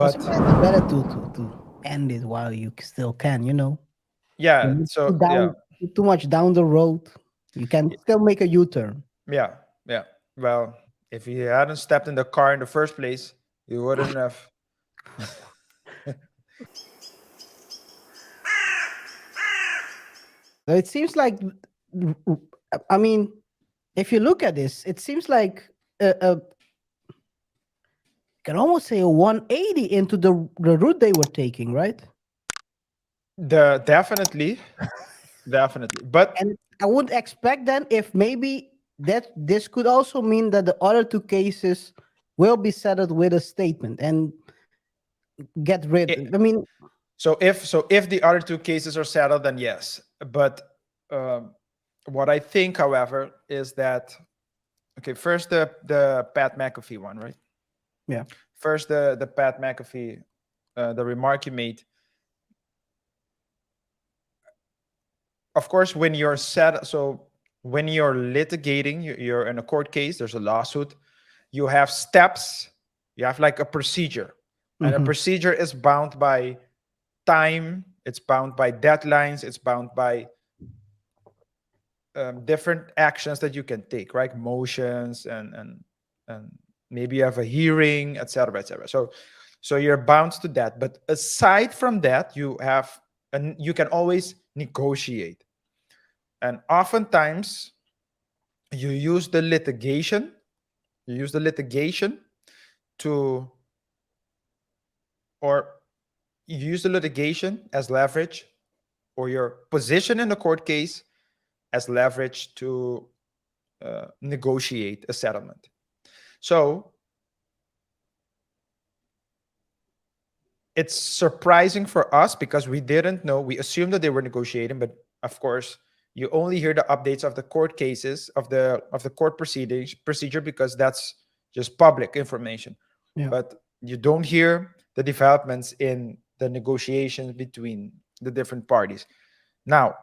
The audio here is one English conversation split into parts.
But Sometimes it's better to end it while you still can. yeah, When you so too yeah, down too much down the road, you can still make a U-turn. yeah, yeah. Well, if you hadn't stepped in the car in the first place, you wouldn't have. So it seems like, I mean, if you look at this, it seems like can almost say a 180 into the route they were taking, right? Definitely, definitely. But And I would expect then if maybe that this could also mean that the other two cases will be settled with a statement and get rid. it, I mean, so if the other two cases are settled, then yes. But um, what I think, however, is that okay. First, the Pat McAfee one, right? yeah. First, the Pat McAfee, the remark you made. Of course, when you're set, so when you're litigating, you're in a court case. There's a lawsuit. You have steps. You have like a procedure, and a Hmm. procedure is bound by time. It's bound by deadlines. It's bound by different actions that you can take, right? Motions and maybe you have a hearing, etc., etc. So you're bound to that. But aside from that, and you can always negotiate. And oftentimes you use the litigation. You use the litigation to, or you use the litigation as leverage, or your position in the court case as leverage to negotiate a settlement. So it's surprising for us because we didn't know. We assumed that they were negotiating, but of course, you only hear the updates of the court cases of the court proceedings procedure because that's just public information. Yeah. But you don't hear the developments in the negotiations between the different parties. Now,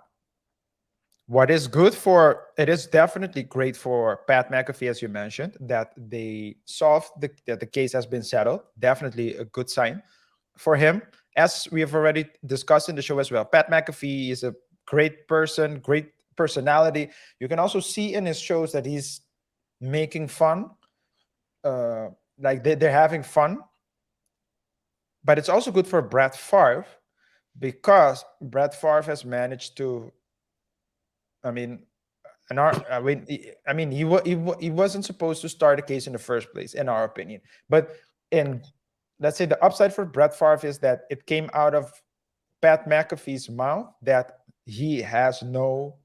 what is good for it is definitely great for Pat McAfee, as you mentioned, that they solved that the case has been settled. Definitely a good sign for him. As we have already discussed in the show as well, Pat McAfee is a great person, great personality. You can also see in his shows that he's making fun, uh, like they're having fun. But it's also good for Brett Favre because Brett Favre has managed to, I mean, he wasn't supposed to start a case in the first place, in our opinion. But in let's say the upside for Brett Favre is that it came out of Pat McAfee's mouth that he has no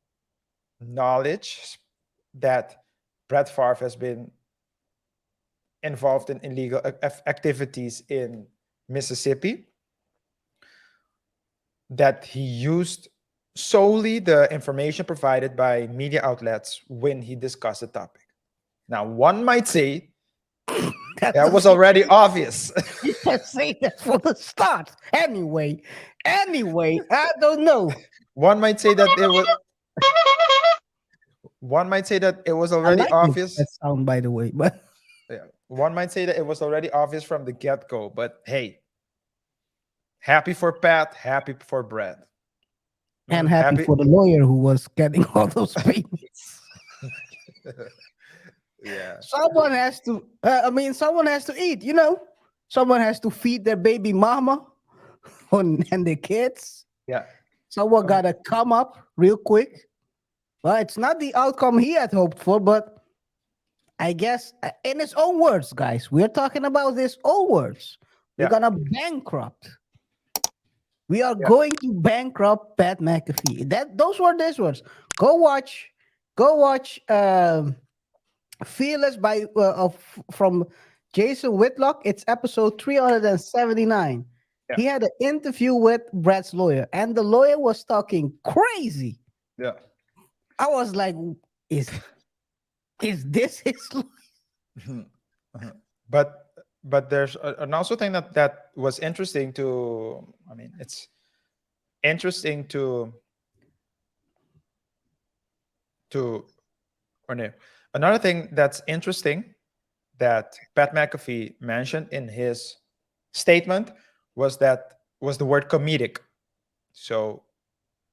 knowledge that Brett Favre has been involved in illegal activities in Mississippi, that he used solely the information provided by media outlets when he discussed the topic. Now, one might say That's that a, was already obvious. you can say that for the start. Anyway, I don't know. one might say that it was one might say that it was I already like that obvious. sound, by the way, but Yeah. One might say that it was already obvious from the get-go, but hey, happy for Pat, happy for Brad. and happy Happy. for the lawyer who was getting all those payments. Yeah. Someone has to. Someone has to eat. Someone has to feed their baby mama and their kids. Yeah. Someone Um, gotta come up real quick. Well, it's not the outcome he had hoped for, but I guess in his own words, guys, we're talking about his own words. We're yeah. gonna bankrupt. We are Yeah. going to bankrupt Pat McAfee. Those were his words. Go watch. Go watch. Fearless from Jason Whitlock. It's episode 379. Yeah. He had an interview with Brad's lawyer, and the lawyer was talking crazy. Yeah. I was like, is is this his lawyer? Mhm. Uh-huh. But there's an also thing that was interesting to. I mean, it's interesting to or no. Another thing that's interesting that Pat McAfee mentioned in his statement was the word comedic. So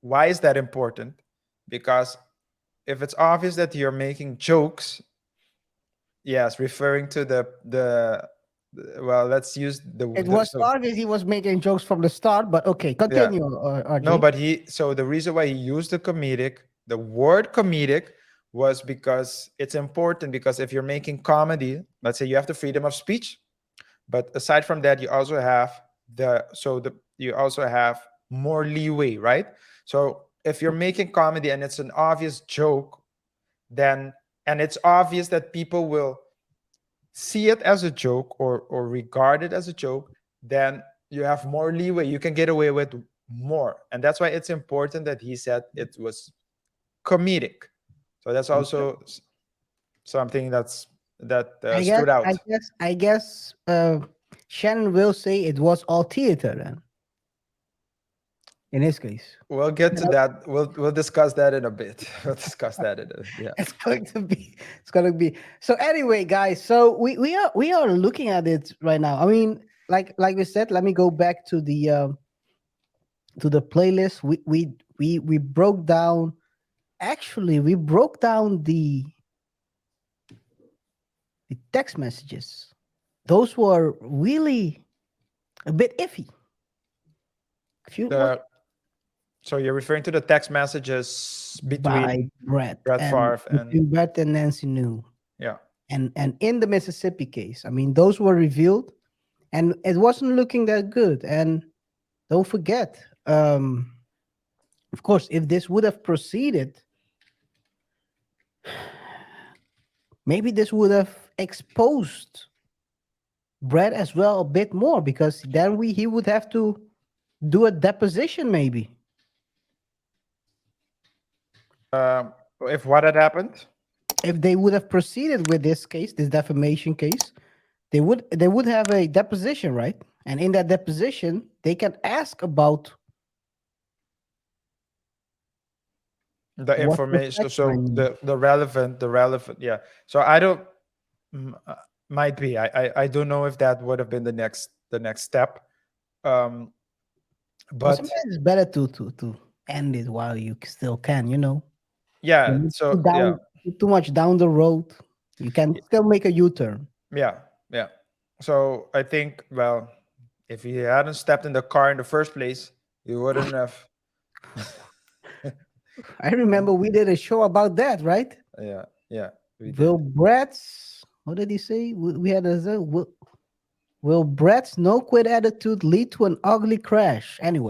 why is that important? Because if it's obvious that you're making jokes, yes, referring to well, let's use It was so obvious he was making jokes from the start, but okay, yeah. continue, No, RJ. but so the reason why he used the word comedic was because it's important, because if you're making comedy, let's say you have the freedom of speech, but aside from that, you also have you also have more leeway, right? So if you're making comedy and it's an obvious joke, then and it's obvious that people will see it as a joke or regard it as a joke, then you have more leeway. You can get away with more, and that's why it's important that he said it was comedic. So that's also something that stood out. I guess Shannon will say it was all theater then. In his case, We'll get You to know, that. We'll discuss that in a bit. We'll discuss that yeah. it's going to be. It's going to be. So anyway, guys. So we are looking at it right now. I mean, like we said, let me go back to the playlist. We broke down. Actually, we broke down the text messages. Those were really a bit iffy. If you want, So you're referring to the text messages by between Brett Brett and Favre and between Brett and Nancy New, yeah. and in the Mississippi case, I mean, those were revealed, and it wasn't looking that good. And don't forget, of course, if this would have proceeded, maybe this would have exposed Brett as well a bit more, because then he would have to do a deposition, maybe. If what had happened? If they would have proceeded with this case, this defamation case, they would have a deposition, right? And in that deposition, they can ask about The what information, protection I so need. the relevant, yeah. So I don't might be, I don't know if that would have been the next step, um But but sometimes it's better to end it while you still can, yeah, When you so yeah. down too much down the road, you can still make a U-turn. Yeah. So I think, well, if he hadn't stepped in the car in the first place, he wouldn't have. I remember we did a show about that, right? Yeah, we Will did. Brett's, what did he say? We had will Brett's no quit attitude lead to an ugly crash? Anyway.